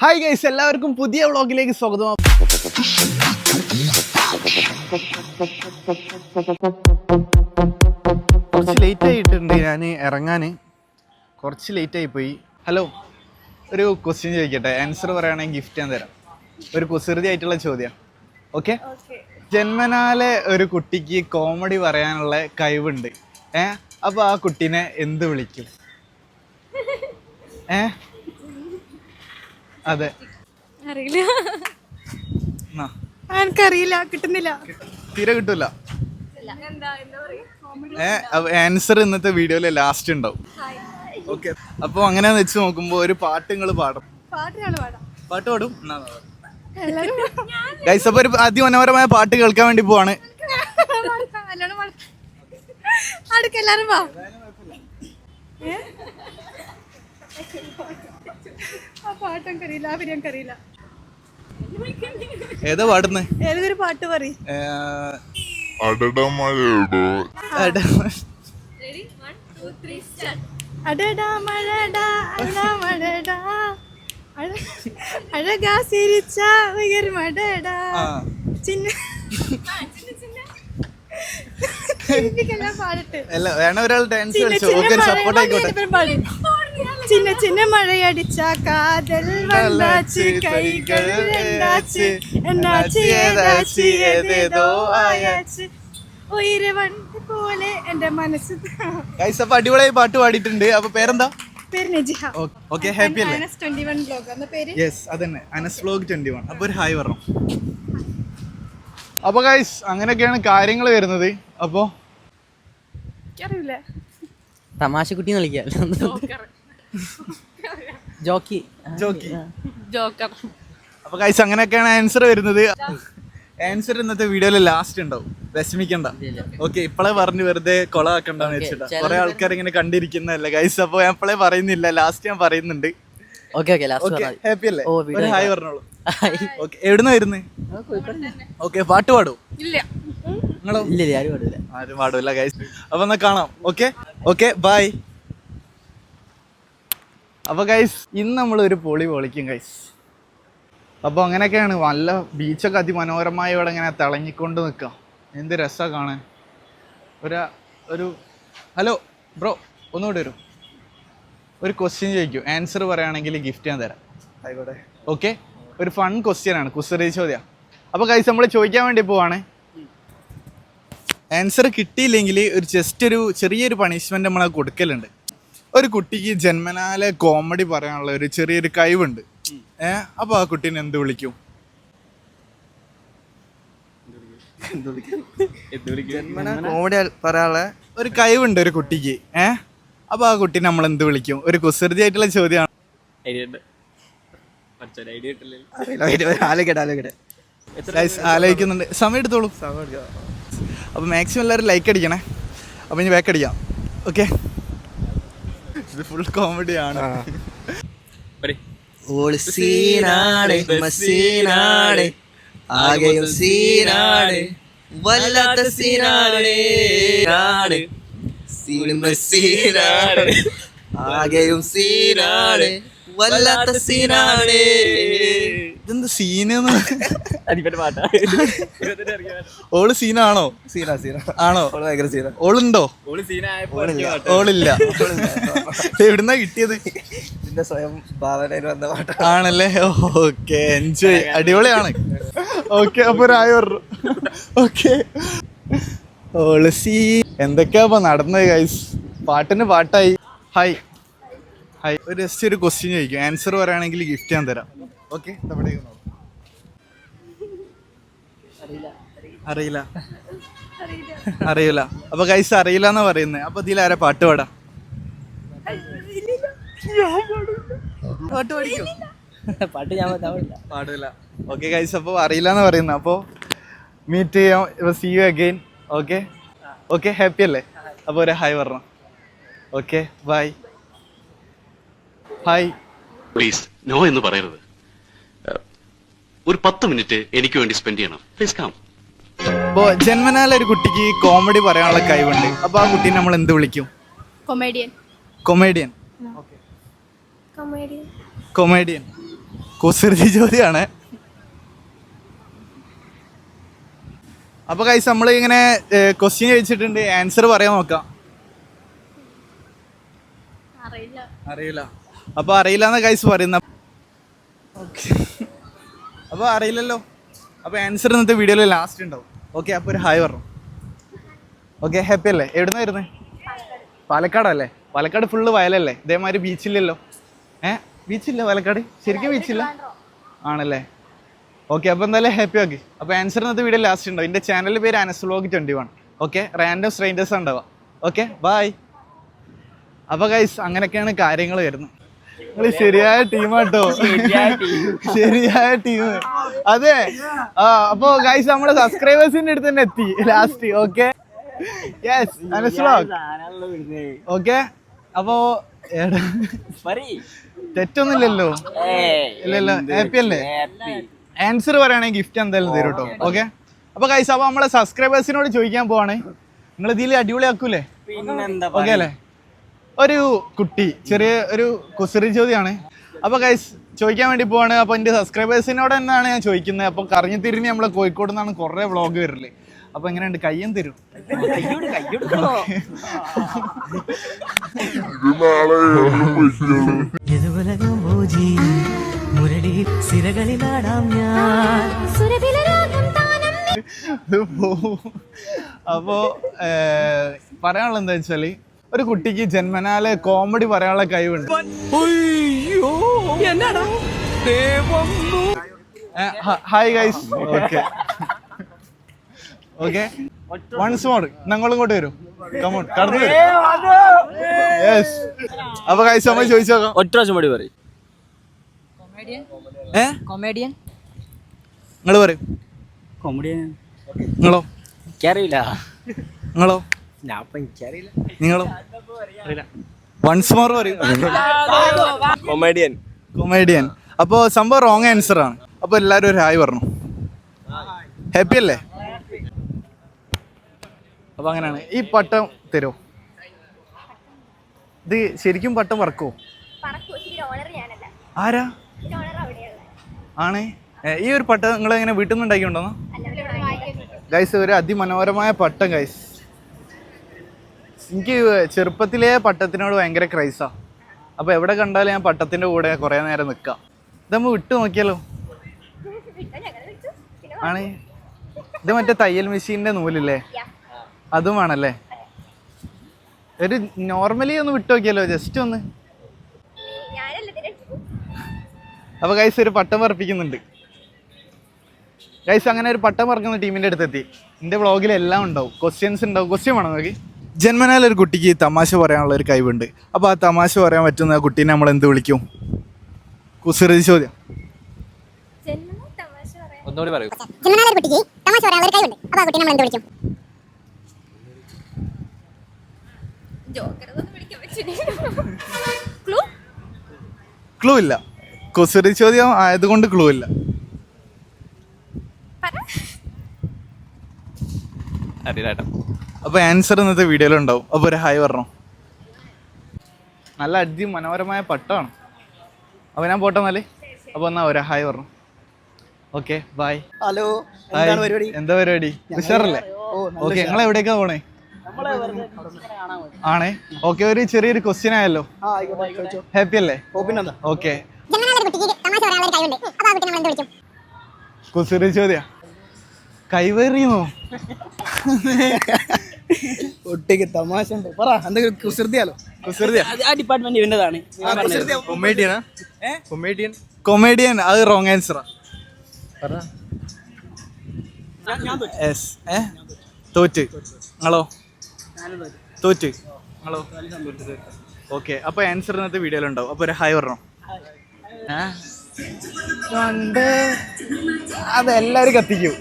Hi guys, എല്ലാവർക്കും പുതിയ വ്ളോഗിലേക്ക് സ്വാഗതം. കുറച്ച് ലേറ്റ് ആയിട്ടുണ്ട് ഞാൻ ഇറങ്ങാൻ, കുറച്ച് ലേറ്റ് ആയിപ്പോയി. ഹലോ, ഒരു ക്വസ്റ്റ്യൻ ചോദിക്കട്ടെ? ആൻസർ പറയുകയാണെങ്കിൽ ഗിഫ്റ്റ് ഞാൻ തരാം. ഒരു കുസൃതി ആയിട്ടുള്ള ചോദ്യം. ഓക്കെ? ജന്മനാലെ ഒരു കുട്ടിക്ക് കോമഡി പറയാനുള്ള കഴിവുണ്ട്. അപ്പോൾ ആ കുട്ടീനെ എന്ത് വിളിക്കും? അതെ, അറിയില്ല. എനിക്കറിയില്ല, കിട്ടുന്നില്ല, തീരെ കിട്ടൂല. ആൻസർ ഇന്നത്തെ വീഡിയോയില് ലാസ്റ്റ് ഉണ്ടാവും. ഓക്കെ, അപ്പൊ അങ്ങനെ വെച്ച് നോക്കുമ്പോ ഒരു പാട്ട് നിങ്ങൾ പാടും. പാട്ട് പാടും ഗൈസ്. അപ്പൊ ഒരു അതിമനോഹരമായ പാട്ട് കേൾക്കാൻ വേണ്ടി പോവാണ്. ഏതാ പാടുന്നേ? ഏതൊരു പാട്ട് പറയും. അഴകാ സിരിച്ച ഉയർമടടാ ചിന്ന വേണം ഒരാൾ ഡാൻസ് സപ്പോർട്ട് ആയിക്കോട്ടെ. ചിന്ന ചിന്ന മഴയടിച്ച കാതൽ വന്നാച്ച് കൈകൾ എന്താച്ച് എന്നാച്ച് ഏതാച്ച് ഏതേതോ ആയാച്ച് ഉയരെ വണ്ടി പോലെ എന്റെ മനസ്സ്. ഗൈസ്, അപ്പൊ അടിപൊളിയായി പാട്ട് പാടിയിട്ടുണ്ട്. അപ്പൊ പേരെന്താ? പേര് നജിഹ. ഓക്കെ, ഹാപ്പി അല്ലേ? അനസ് 21 വ്ലോഗ് എന്ന പേര്. യെസ്, അതന്നെ, അനസ് വ്ലോഗ് 21. അപ്പൊ ഒരു ഹായ് പറഞ്ഞു. അപ്പൊ ഗൈസ്, അങ്ങനെയൊക്കെയാണ് കാര്യങ്ങൾ വരുന്നത്. അപ്പൊ അറിയില്ല, തമാശക്കുട്ടി വിളിക്കാം. Jockey jockey Joker. അപ്പൊ ഗൈസ്, അങ്ങനെയൊക്കെയാണ് ആൻസർ വരുന്നത്. ആൻസർ ഇന്നത്തെ വീഡിയോയില് ലാസ്റ്റ് ഉണ്ടാവും, വിഷമിക്കണ്ട. ഓക്കെ, ഇപ്പളെ പറഞ്ഞ് വെറുതെ കൊളാക്കണ്ടെന്ന് വെച്ചിട്ടാ. കുറെ ആൾക്കാർ ഇങ്ങനെ കണ്ടിരിക്കുന്നതല്ലേ ഗൈസ്. അപ്പൊ ഞാൻ ഇപ്പളെ പറയുന്നില്ല, ലാസ്റ്റ് ഞാൻ പറയുന്നുണ്ട്. ഹാപ്പി അല്ലേ? ഒരു ഹായ് പറഞ്ഞോളൂ. ഓക്കെ, എവിടുന്ന വരുന്നത്? ഓക്കെ, പാട്ട് പാടും? നിങ്ങളോ? ആരും പാടൂല ഗൈസ്. അപ്പൊ എന്നാ കാണാം. Okay bye. അപ്പൊ ഗൈസ്, ഇന്ന് നമ്മളൊരു പൊളി പൊളിക്കും ഗൈസ്. അപ്പോൾ അങ്ങനെയൊക്കെയാണ്. നല്ല ബീച്ചൊക്കെ അതിമനോഹരമായി ഇവിടെ ഇങ്ങനെ തിളങ്ങിക്കൊണ്ട് നിൽക്കാം. എന്ത് രസമാണ് കാണാൻ. ഒരു ഹലോ ബ്രോ, ഒന്നുകൂടി വരും. ഒരു ക്വസ്റ്റ്യൻ ചോദിക്കൂ, ആൻസർ പറയുകയാണെങ്കിൽ ഗിഫ്റ്റ് ഞാൻ തരാം. ആയിക്കോട്ടെ? ഓക്കെ, ഒരു ഫൺ ക്വസ്റ്റ്യൻ ആണ്, കുസൃതി ചോദ്യം. അപ്പോൾ ഗൈസ്, നമ്മൾ ചോദിക്കാൻ വേണ്ടി പോവാണ്. ആൻസർ കിട്ടിയില്ലെങ്കിൽ ഒരു ചെറിയൊരു പണിഷ്മെൻറ്റ് നമ്മൾ കൊടുക്കലുണ്ട്. ഒരു കുട്ടിക്ക് ജന്മനാലെ കോമഡി പറയാനുള്ള ഒരു ചെറിയൊരു കഴിവുണ്ട്. അപ്പൊ ആ കുട്ടീനെ എന്ത് വിളിക്കും? കോമഡി പറയാനുള്ള ഒരു കഴിവുണ്ട് ഒരു കുട്ടിക്ക്. അപ്പൊ ആ കുട്ടീനെ നമ്മൾ എന്ത് വിളിക്കും? ഒരു കുസൃതി ആയിട്ടുള്ള ചോദ്യമാണ്. ആലോചിക്കുന്നുണ്ട്, സമയം എടുത്തോളൂ. അപ്പൊ മാക്സിമം എല്ലാവരും ലൈക്ക് അടിക്കണേ. അപ്പൊ ഇനി ബാക്ക് അടിക്കാം. ഓക്കെ, ഇത് ഫുൾ കോമഡിയാണ്. സീനാട് മസീനാട് ആകെയും സീനാട് വല്ലാത്ത സീനാട് സീനാട് ആകെയും സീനാട് വല്ലാത്ത സീനാട്. ഇതെന്ത് സീനെന്ന്? ഓള് സീനാണോ? ആണോ? ഓളുണ്ടോ? ഓളില്ല. എവിടുന്നാ കിട്ടിയത്? സ്വയം ഭാവനയിൽ വന്ന പാട്ട് ആണല്ലേ? ഓക്കെ, എൻജോയ്, അടിപൊളിയാണ്. ഓക്കെ, അപ്പൊ ഒരായി പറഞ്ഞു. ഓക്കെ, ഓള് എന്തൊക്കെയാ ഇപ്പൊ നടന്നത് ഗൈസ്? പാട്ടിന് പാട്ടായി. ഹായ്, ഒരു ജസ്റ്റ് ഒരു ക്വസ്റ്റ്യൻ ചോദിക്കും, ആൻസർ പറയുകയാണെങ്കിൽ ഗിഫ്റ്റ് ഞാൻ തരാം. ഓക്കെ, അറിയില്ല. അപ്പൊ ഗൈസ്, അറിയില്ല എന്നാ പറയുന്നത്. അപ്പൊ ഇതിൽ ആരാ പാട്ട് പാടാം? പാട്ട് ഞാൻ പാടില്ല. ഓക്കെ ഗൈസ്, അപ്പോൾ അറിയില്ല എന്ന് പറയുന്നത്. അപ്പോൾ മീറ്റ് ചെയ്യാം. See you again. Okay, happy അല്ലേ? അപ്പോൾ ഒരു ഹായ് പറഞ്ഞു. Okay bye. Hi. Please no എന്ന് പറയരുത്. ഒരു 10 മിനിറ്റ് എനിക്ക് വേണ്ടി സ്പെൻഡ് ചെയ്യണം. Please come. അപ്പോൾ ജന്മനാല ഒരു കുട്ടിക്ക് കോമഡി പറയാനുള്ള കഴിവുണ്ട്. അപ്പോൾ ആ കുട്ടീനെ നമ്മൾ എന്ത് വിളിക്കും? കൊമേഡിയൻ. കൊമേഡിയൻ. കൊമേഡിയൻ. കുസൃതി ചോദ്യമാണ്. അപ്പോൾ ഗൈസ് നമ്മൾ ഇങ്ങനെ ക്വസ്റ്റ്യൻ ചോദിച്ചിട്ടുണ്ട്, ആൻസർ പറയാൻ നോക്കാം. അറിയില്ല. അപ്പോൾ അറിയില്ല എന്ന് ഗൈസ് പറയുന്ന. ഓക്കെ, അപ്പോൾ അറിയില്ലല്ലോ. അപ്പോൾ ആൻസർ ഇന്നത്തെ വീഡിയോയിൽ ലാസ്റ്റ് ഉണ്ടാവും. ഓക്കെ, അപ്പോൾ ഒരു ഹായ് പറഞ്ഞു. ഓക്കെ, ഹാപ്പി അല്ലേ? എവിടെ നിന്ന് വരുന്നത്? പാലക്കാടല്ലേ? പാലക്കാട് ഫുള്ള് വയലല്ലേ? ഇതേമാതിരി ബീച്ചില്ലല്ലോ. ബീച്ചില്ല പാലക്കാട്? ശരിക്കും ബീച്ചില്ല ആണല്ലേ? ഓക്കെ, അപ്പോൾ എന്തായാലും ഹാപ്പി ആക്കി. അപ്പോൾ ആൻസർ ഇന്നത്തെ വീഡിയോ ലാസ്റ്റ് ഉണ്ടാവും. എൻ്റെ ചാനലിൻ്റെ പേര് Anas vlog 21. Okay, random strangers ഉണ്ടാവുക. Okay, bye. അപ്പോൾ ഗൈസ് അങ്ങനെയൊക്കെയാണ് കാര്യങ്ങൾ വരുന്നത്. നിങ്ങൾ ശരിയായ ടീമാട്ടോ, ശരിയായ ടീം. അതെ, അപ്പോൾ ഗൈസ് നമ്മുടെ സബ്സ്ക്രൈബേഴ്സിൻ്റെ അടുത്ത് തന്നെ എത്തി last. Okay, yes, Anas vlog. Okay, അപ്പോൾ തെറ്റൊന്നുമില്ലല്ലോ? ഇല്ലല്ലോ, ഹാപ്പി അല്ലേ? ആൻസർ പറയുകയാണെങ്കിൽ ഗിഫ്റ്റ് എന്തായാലും തരും കേട്ടോ. ഓക്കെ, അപ്പോൾ ഗൈസ് അപ്പോൾ നമ്മളെ സബ്സ്ക്രൈബേഴ്സിനോട് ചോദിക്കാൻ പോവാണ്, നിങ്ങൾ ഇതിൽ അടിപൊളിയാക്കൂലേ? ഓക്കെ അല്ലേ? ഒരു കുട്ടി ചെറിയ ഒരു കുസൃതി ചോദ്യമാണ്. അപ്പോൾ ഗൈസ് ചോദിക്കാൻ വേണ്ടി പോവാണ്. അപ്പോൾ എൻ്റെ സബ്സ്ക്രൈബേഴ്സിനോട് തന്നെയാണ് ഞാൻ ചോദിക്കുന്നത്. അപ്പോൾ കറങ്ങി തിരിഞ്ഞ് നമ്മളെ കോഴിക്കോട് നിന്നാണ് കുറേ വ്ളോഗ് വരില്ലേ. അപ്പോൾ എങ്ങനെയുണ്ട്? കയ്യും തരും. അപ്പോൾ പറയാനുള്ളത് എന്താ വെച്ചാല്, ഒരു കുട്ടിക്ക് ജന്മനാലെ കോമഡി പറയാനുള്ള കഴിവുണ്ട്. Hi guys. Okay, okay, once more ഞങ്ങളും ഇങ്ങോട്ട് വരും. കമോൺ, കടന്നു വരും. യെസ്. അപ്പൊ ഗൈസ് നമ്മൾ ചോദിച്ചു നോക്കാം. ഒറ്റ പ്രാവശ്യം മടി പറയും. കൊമേഡിയൻ. നിങ്ങൾ പറയും. കോമഡിയൻ. നിങ്ങളോ? എനിക്കറിയില്ല. നിങ്ങളോ? ഞാൻ എനിക്കറിയില്ല. നിങ്ങളോ? വൺസ് മോർ പറയും. കൊമേഡിയൻ. കൊമേഡിയൻ. അപ്പോൾ സംഭവം റോങ് ആൻസർ ആണ്. അപ്പോൾ എല്ലാവരും ഒരു ഹായ് പറഞ്ഞു. ഹാപ്പി അല്ലേ? അപ്പോൾ അങ്ങനെയാണ്. ഈ പട്ടം തരുമോ? ഇത് ശരിക്കും പട്ടം പറക്കുമോ? ആരാ ആണ്? ഈ ഒരു പട്ടം നിങ്ങൾ എങ്ങനെ വീട്ടിൽ നിന്ന് ഉണ്ടാക്കിയിട്ടുണ്ടോ ഗൈസ്? ഒരു അതിമനോഹരമായ പട്ടം ഗൈസ്. എനിക്ക് ചെറുപ്പത്തിലേ പട്ടത്തിനോട് ഭയങ്കര ക്രൈസാണ്. അപ്പോൾ എവിടെ കണ്ടാലും ഞാൻ പട്ടത്തിൻ്റെ കൂടെ കുറേ നേരം നിൽക്കാം. ഇത് നമ്മൾ വിട്ടു നോക്കിയാലോ? ആണ്. ഇത് മറ്റേ തയ്യൽ മെഷീൻ്റെ നൂലില്ലേ? അതും വേണമല്ലേ? ഒരു നോർമലി ഒന്ന് വിട്ടു നോക്കിയാലോ? ജസ്റ്റ് ഒന്ന്. അപ്പോൾ ഗൈസ് ഒരു പട്ടം പറപ്പിക്കുന്നുണ്ട് ഗൈസ്. അങ്ങനെ ഒരു പട്ടം പറക്കുന്ന ടീമിൻ്റെ അടുത്തെത്തി. എൻ്റെ വ്ളോഗിൽ എല്ലാം ഉണ്ടാവും, ക്വസ്റ്റ്യൻസ് ഉണ്ടാവും. ക്വസ്റ്റ്യൻ വേണം നോക്കി. ജന്മനാൽ ഒരു കുട്ടിക്ക് തമാശ പറയാനുള്ള ഒരു കഴിവുണ്ട്. അപ്പോൾ ആ തമാശ പറയാൻ പറ്റുന്ന ആ കുട്ടീനെ നമ്മൾ എന്ത് വിളിക്കും? കുസൃതി ചോദ്യം. ഒന്നുകൂടി പറയൂ. ജന്മനാൽ ഒരു കുട്ടിക്ക് തമാശ പറയാനുള്ള ഒരു കഴിവുണ്ട്. അപ്പോൾ ആ കുട്ടീനെ നമ്മൾ എന്ത് വിളിക്കും? ക്ലൂ ഇല്ല. കുസൃതി ചോദ്യം ആയതുകൊണ്ട് ക്ലൂ ഇല്ല. അപ്പോൾ ആൻസർ ഇന്നത്തെ വീഡിയോയിലുണ്ടാവും. അപ്പോൾ ഒരു ഹായ് പറഞ്ഞു. നല്ല മനോഹരമായ പട്ടമാണ്. അപ്പോൾ ഞാൻ പോട്ടെ എന്നാലേ. അപ്പോൾ എന്നാ ഒരു ഹായ് പറഞ്ഞു. Okay, by. ഹലോ, എന്താ പരിപാടി? ഉഷാറല്ലേ? ഓക്കെ, നിങ്ങൾ എവിടേക്കാ പോണേ? ആണേ. ഓക്കെ, ഒരു ചെറിയൊരു ക്വസ്റ്റ്യൻ ആയല്ലോ. ഹാപ്പി അല്ലേ? ഓക്കെ, കുസൃതി ചോദ്യ. കൈവേറിയുമോ? കുട്ടിക്ക് തമാശ ഉണ്ട്. പറ, എന്തെങ്കിലും കുസൃതിയാലോ? കുസൃതിയാ? ആ ഡിപ്പാർട്ട്മെന്റ് ഇവന്റേതാണ്. കൊമേഡിയനാ? കൊമേഡിയൻ. കൊമേഡിയൻ അത് റോങ് ആൻസറാ. തോറ്റ്. നിങ്ങളോ? തോറ്റ്. നിങ്ങളോ? ഓക്കെ, അപ്പോൾ ആൻസർ ഇന്നത്തെ വീഡിയോയിലുണ്ടാവും. അപ്പോൾ ഒരു ഹായ് പറഞ്ഞോ. അതെല്ലാവരും കത്തിക്കും.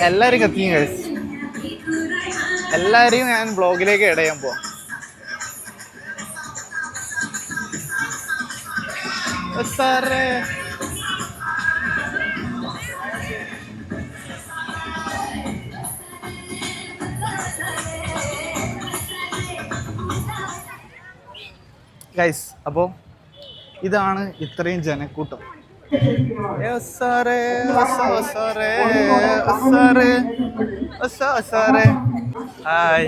എല്ലാവരും കത്തിക്കും കഴിച്ച്. എല്ലാവരെയും ഞാൻ ബ്ലോഗിലേക്ക് ആഡ് ചെയ്യാൻ പോവാം. സാറേ ഗൈസ് അപ്പോൾ ഇതാണ് ഇത്രയും ജനക്കൂട്ടം. ഹായ്.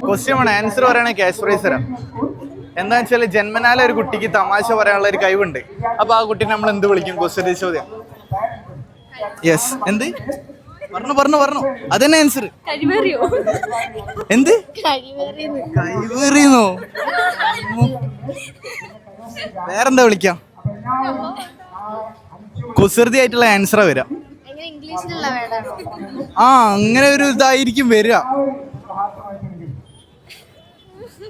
ക്വസ്റ്റ്യൻ വേണം, ആൻസർ പറയുകയാണെങ്കിൽ ക്യാഷ് പ്രൈസ് തരാം. എന്താ വെച്ചാൽ ജന്മനാല ഒരു കുട്ടിക്ക് തമാശ പറയാനുള്ള ഒരു കഴിവുണ്ട്. അപ്പൊ ആ കുട്ടീനെ നമ്മൾ എന്ത് വിളിക്കും? ക്വസ്റ്റ്യൻ ചോദ്യം. യെസ്, എന്ത് പറഞ്ഞു അതന്നെ ആൻസർ. എന്ത് കഴിവേറിയെന്നോ? വേറെന്താ വിളിക്കാം? കുസൃതി ആയിട്ടുള്ള ആൻസറാ വരാം. ആ, അങ്ങനെ ഒരു ഇതായിരിക്കും വരിക.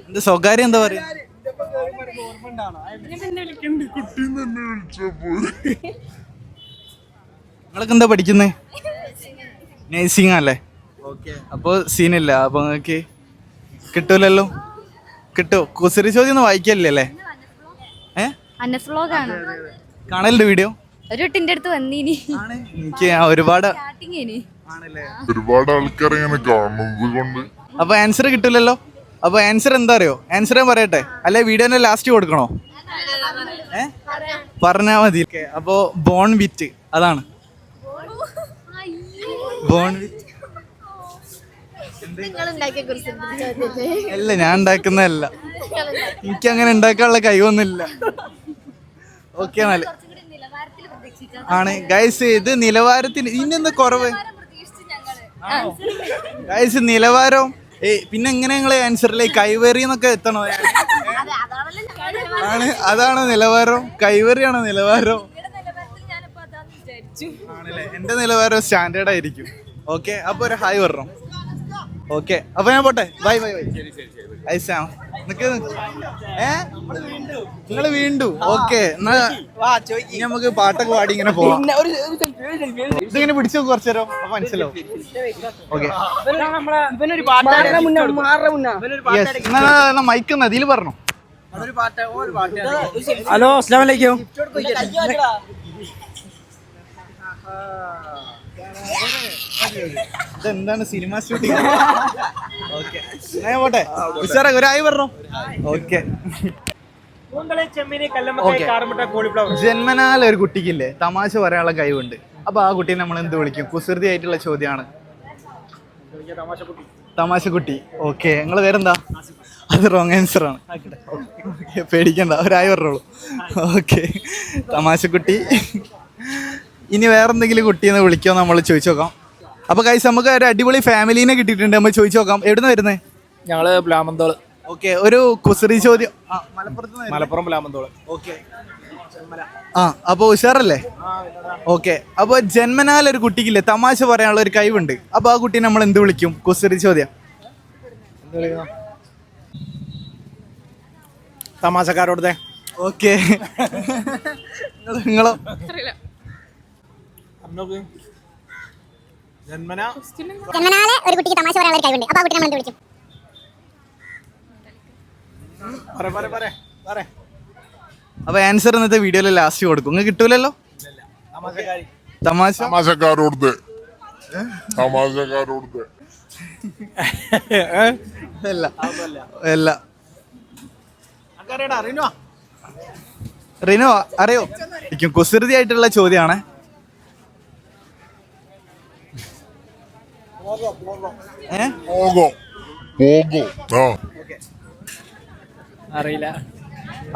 എന്ത് സ്വകാര്യം എന്താ പറയാ? നിങ്ങളൊക്കെ എന്താ പഠിക്കുന്നേ? നേഴ്സിംഗ് അല്ലേ? ഓക്കെ. അപ്പോൾ സീനില്ല. അപ്പോൾ നിങ്ങൾക്ക് കിട്ടൂലല്ലോ? കിട്ടുമോ? കുസൃതി ചോദ്യം ഒന്നും വായിക്കല്ലേ അല്ലേ? കാണലുണ്ട് വീഡിയോ? ഒരു ടിന്റെ അടുത്ത് വന്നീനി. എനിക്ക് ഒരുപാട് ആൾക്കാർ ഇങ്ങനെ കാണുന്നത് കൊണ്ട്. അപ്പൊ ആൻസർ കിട്ടില്ലല്ലോ. അപ്പൊ ആൻസർ എന്താ അറിയോ? ആൻസർ ഞാൻ പറയട്ടെ, അല്ലെ വീഡിയോന്റെ ലാസ്റ്റ് കൊടുക്കണോ? പറഞ്ഞാ മതി. അപ്പൊ ബോൺ വിറ്റ്, അതാണ് ബോൺ വിറ്റ്. അല്ല, ഞാൻ ഉണ്ടാക്കുന്നതല്ല, എനിക്ക് അങ്ങനെ ഉണ്ടാക്കാനുള്ള കഴിവൊന്നുമില്ല. ഓക്കെ, എന്നാല് ആണ് ഗൈസ്. ഇത് നിലവാരത്തിന് ഇന്നെന്താ കുറവ് ഗൈസ്? നിലവാരം പിന്നെ എങ്ങനെ നിങ്ങളെ ആൻസറിലേക്ക് കൈവേറിയെന്നൊക്കെ എത്തണോ? ആണ്, അതാണോ നിലവാരം? കൈവേറിയാണോ നിലവാരം? ആണല്ലേ? എന്റെ നിലവാരം സ്റ്റാൻഡേർഡ് ആയിരിക്കും. ഓക്കെ, അപ്പൊ ഒരു ഹായ് പറഞ്ഞു. ഓക്കെ, അപ്പൊ ഞാൻ പോട്ടെ. Bye bye bye. ഐസാം നിങ്ങള് വീണ്ടും. ഓക്കെ, എന്നാ നമുക്ക് പാട്ടൊക്കെ പാടി ഇങ്ങനെ പോവാം. ഇതിങ്ങനെ പിടിച്ചു കുറച്ചു നേരം, അപ്പൊ മനസ്സിലാവും. ഓക്കെ, മൈക്ക് നദിയിൽ പറഞ്ഞു. ഹലോ, അസ്സലാമു അലൈക്കും. ഇതെന്താണ് സിനിമ ഷൂട്ടിംഗ്? ഓക്കെ, ഞാൻ പോട്ടെ. ഉഷാറ ഒരായി പറഞ്ഞു. ഓക്കെ, ജന്മനാല ഒരു കുട്ടിക്കില്ലേ തമാശ പറയാനുള്ള കഴിവുണ്ട്. അപ്പൊ ആ കുട്ടീനെ നമ്മൾ എന്ത് വിളിക്കും? കുസൃതി ആയിട്ടുള്ള ചോദ്യമാണ്. തമാശക്കുട്ടി. ഓക്കെ, നിങ്ങൾ പേരെന്താ? അത് റോങ് ആൻസർ ആണ്. പേടിക്കണ്ട, ഒരായി പറഞ്ഞോളൂ. ഓക്കെ, തമാശക്കുട്ടി. ഇനി വേറെന്തെങ്കിലും കുട്ടീനെ വിളിക്കുമോ നമ്മൾ ചോദിച്ചു നോക്കാം. അപ്പൊ ഗൈസ്, നമുക്ക് ഒരു അടിപൊളി ഫാമിലീനെ കിട്ടിയിട്ടുണ്ട്. നമ്മൾ ചോദിച്ചു നോക്കാം. എവിടുന്ന് വരുന്നേ? ഞങ്ങള് പ്ലാമന്തോള്. ഓക്കെ, ഒരു കുസൃതി ചോദ്യം. മലപ്പുറം പ്ലാമന്തോള്. ഓക്കെ, അപ്പൊ ഉഷാറല്ലേ? ഓക്കെ, അപ്പൊ ജന്മനാൽ ഒരു കുട്ടിക്കില്ലേ തമാശ പറയാനുള്ള ഒരു കഴിവുണ്ട്. അപ്പൊ ആ കുട്ടീനെ നമ്മൾ എന്ത് വിളിക്കും? കുസൃതി ചോദ്യം. തമാശക്കാരോട്. ഓക്കെ, നിങ്ങളോ? ജന്മനാലെ ഒരു കുട്ടിക്ക് തമാശ പറയാനുള്ള ഒരു കഴിവുണ്ട്. അപ്പൊ ആ കുട്ടി നമ്മൾ എന്ത് വിളിക്കും? അപ്പൊ ആൻസർ ഇന്നത്തെ വീഡിയോയില് ലാസ്റ്റ് കൊടുക്കും. നിങ്ങൾക്ക് കിട്ടൂലല്ലോ. തമാശക്കാരോട് അല്ല. റിനോ അറിയോ? കുസൃതി ആയിട്ടുള്ള ചോദ്യമാണ്.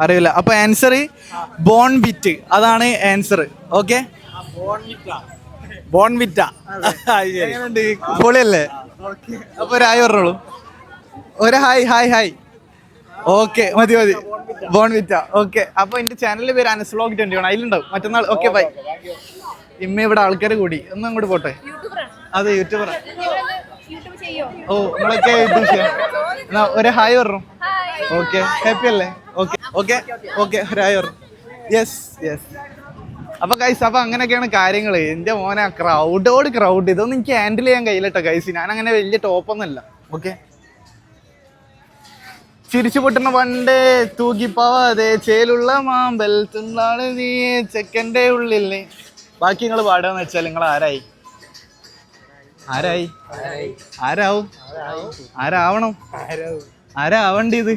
അറിയില്ല. അപ്പൊ ആൻസർ ബോൺ വിറ്റ്, അതാണ് ആൻസർ. Okay, Bournvita. പൊളിയല്ലേ? അപ്പൊ ഒരു ഹായ് പറഞ്ഞോളൂ. ഒരു ഹായ് ഹായ് ഹായ്. ഓക്കെ, മതി. ബോൺവിറ്റ. ഓക്കെ, അപ്പൊ എന്റെ ചാനലിന്റെ പേര് അനസ് വ്ലോഗ് 21 അതിലുണ്ടാവും മറ്റന്നാൾ. Okay, bye. ഇമ്മ ഇവിടെ ആൾക്കാർ കൂടി ഒന്ന് അങ്ങോട്ട് പോട്ടെ. അതെ, യൂട്യൂബർ. ഓ, നമ്മളൊക്കെ യൂട്യൂബ് ചെയ്യാം. എന്നാ ഒരു ഹായ് പറഞ്ഞു. ഓക്കെ, ഹാപ്പി അല്ലേ? ഓക്കെ ഓക്കെ ഓക്കെ, ഒരു ഹായ് പറഞ്ഞു. യെസ്. അപ്പൊ ഗൈസ്, അപ്പൊ അങ്ങനെയൊക്കെയാണ് കാര്യങ്ങൾ. എന്റെ മോനെ ക്രൗഡ് ഇതൊന്നും എനിക്ക് ഹാൻഡിൽ ചെയ്യാൻ കഴിയില്ലട്ടോ ഗൈസ്. ഞാൻ അങ്ങനെ വലിയ ടോപ്പൊന്നുമല്ല. ഓക്കെ, ചിരിച്ചു പൊട്ടുന്ന പണ്ട് തൂക്കിപ്പോവാതെ ചേലുള്ള മാമ്പൽ തിന്നാണ് നീ ചെക്കൻ്റെ ഉള്ളിൽ. ബാക്കി നിങ്ങൾ പാടുകയെന്ന് വെച്ചാൽ നിങ്ങൾ ആരാവും? ആരാവണം? ആരാ ആവണ്ടി ഇത്?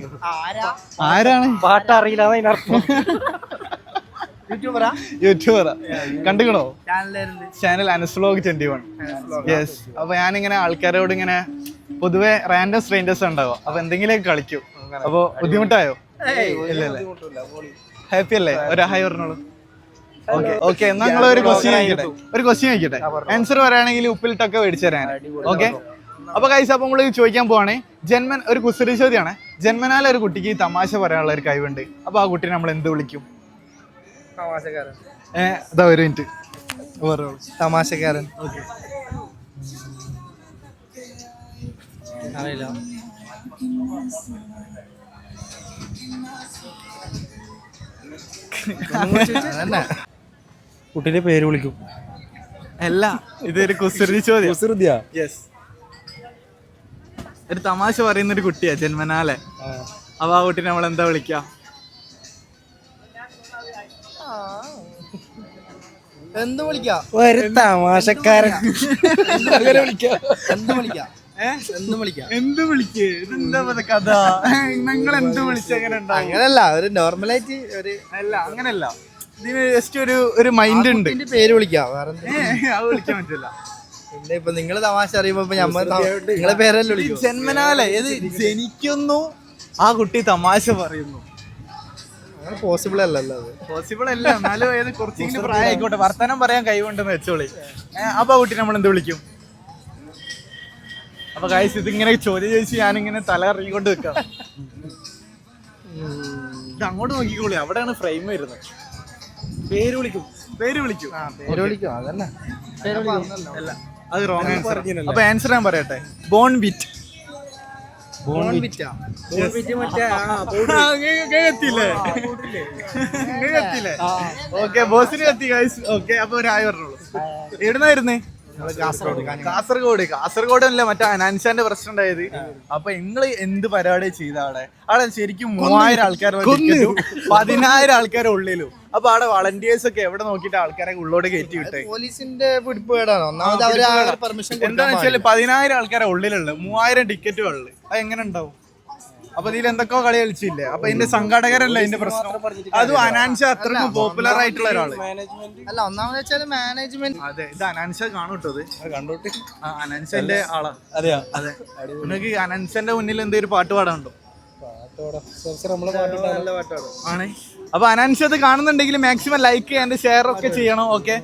ആരാണ്? പാട്ടറിയില്ല യൂട്യൂബറാ. കണ്ടുകണോ ചാനൽ അനസ്ലോഗ് 21? യെസ്. അപ്പൊ ഞാനിങ്ങനെ ആൾക്കാരോട് ഇങ്ങനെ പൊതുവെ റാൻഡം സ്ട്രേഞ്ചേഴ്സ് ഉണ്ടാവും, അപ്പൊ എന്തെങ്കിലും കളിക്കും. അപ്പൊ ബുദ്ധിമുട്ടായോ? ഇല്ല. ഹാപ്പി അല്ലേ? ഒരു ഹായ് പറഞ്ഞോളൂ. ഓക്കെ എന്നാ നിങ്ങൾ ഒരു ക്വസ്റ്റ്യൻ ചോദിക്കട്ടെ. ആൻസർ പറയുകയാണെങ്കിൽ ഉപ്പിലിട്ടൊക്കെ മേടിച്ചു തരാൻ. ഓക്കെ. അപ്പൊ ഗൈസ്, അപ്പൊ നമ്മള് ചോദിക്കാൻ പോവാണ്. ഒരു കുസൃതി ചോദ്യമാണ്. ജന്മനാല ഒരു കുട്ടിക്ക് തമാശ പറയാനുള്ള ഒരു കഴിവുണ്ട്. അപ്പൊ ആ കുട്ടിനെ നമ്മൾ എന്ത് വിളിക്കും? ഇതാ ഒരു മിനിറ്റ്. തമാശക്കാരൻ. അറിയില്ല. കുട്ടീന്റെ പേര് വിളിക്കും. അല്ല, ഇതൊരു കുസൃതി ചോദ്യം. കുസൃതിയാ? യെസ്. ഒരു തമാശ പറയുന്ന ഒരു കുട്ടിയാ ജന്മനാലെ. അപ്പൊ ആ കുട്ടീനെ നമ്മൾ എന്താ വിളിക്ക? എന്ത് വിളിക്കാം? ഒരു തമാശക്കാരൻ. അങ്ങനെ വിളിക്കാം. എന്ത് വിളിക്ക്? ഇതെന്താ കഥ? നിങ്ങൾ എന്ത് വിളിച്ച എങ്ങനെ ഉണ്ടാവും? അങ്ങനല്ല, ഒരു നോർമലായിട്ട് ഒരു അല്ല, അങ്ങനല്ല. ഇതിന് ജസ്റ്റ് ഒരു മൈൻഡ് ഉണ്ട്. പേര് വിളിക്കാം. വേറെ അത് വിളിക്കാൻ പറ്റില്ല. പിന്നെ ഇപ്പൊ നിങ്ങള് തമാശ അറിയുമ്പോ നിങ്ങളെ പേരല്ലേ വിളിക്കും? ജന്മനാലെ ഏത് ജനിക്കുന്നു, ആ കുട്ടി തമാശ പറയുന്നു. അങ്ങനെ പോസിബിൾ അല്ലല്ലോ. അത് പോസിബിൾ അല്ല. എന്നാലും ഏത് കുറച്ചെങ്കിലും പ്രായം ആയിക്കോട്ടെ, വർത്തമാനം പറയാൻ കഴിവുണ്ടെന്ന് വെച്ചോളി. അപ്പൊ ആ കുട്ടി നമ്മൾ എന്ത് വിളിക്കും? അപ്പൊ ഗൈസ്, ഇതിങ്ങനെ ചോദ്യം ചോദിച്ച് ഞാനിങ്ങനെ തല ഇറങ്ങിക്കൊണ്ട് വെക്കാം. ഇത് അങ്ങോട്ട് നോക്കിക്കോളി, അവിടെയാണ് ഫ്രെയിം വരുന്നത്. പേര് വിളിക്കും. അതന്നെ. അല്ല, അത് റോങ് ആൻസർ. അപ്പൊ ആൻസർ ഞാൻ പറയട്ടെ. Bone bit. ഓക്കെ, ബോസിന് എത്തി ഗൈസ്. ഓക്കെ, അപ്പൊ ഒരു ഹായ് പറഞ്ഞോളൂ. എവിടുന്നായിരുന്നേ? കാസർഗോഡ് അല്ല, മറ്റേ അനാൻഷാന്റെ പ്രശ്നം ഉണ്ടായത്. അപ്പൊ നിങ്ങള് എന്ത് പരിപാടി ചെയ്ത അവിടെ ശരിക്കും 3000 ആൾക്കാർ 10,000 ആൾക്കാരെ ഉള്ളിലും. അപ്പൊ അവിടെ വളണ്ടിയേഴ്സ് ഒക്കെ എവിടെ നോക്കിയിട്ട് ആൾക്കാരെ ഉള്ളോട് കയറ്റി വിട്ടേ? പോലീസിന്റെ പിടിപ്പുകേടാണ്. എന്താന്ന് വെച്ചാല് 10,000 ആൾക്കാരെ ഉള്ളിലുള്ളു, 3000 ടിക്കറ്റുകളില്. അത് എങ്ങനെ ഉണ്ടാവും? അപ്പൊ ഇതിൽ എന്തൊക്കെയോ കളി കളിച്ചില്ലേ? അപ്പൊ ഇതിന്റെ സംഘാടകരല്ല ഇതിന്റെ പ്രശ്നം. അതും അനാൻഷ അത്രക്കും പോപ്പുലർ ആയിട്ടുള്ള ഒരാള്. അല്ല, ഒന്നാമത് വെച്ചാൽ മാനേജ്മെന്റ്. അതെ, ഇത് അനാൻഷ കാണൂട്ടോ. കണ്ടോട്ട് അനാൻഷന്റെ ആളാ. അതെ. നിങ്ങൾക്ക് അനാൻഷന്റെ മുന്നിൽ എന്തെങ്കിലും പാട്ട് പാടാനുണ്ടോ? ആണ്. അപ്പൊ അനാൻഷ അത് കാണുന്നുണ്ടെങ്കിൽ മാക്സിമം ലൈക്ക് ആൻഡ് ഷെയർ ഒക്കെ ചെയ്യണം. ഓക്കെ.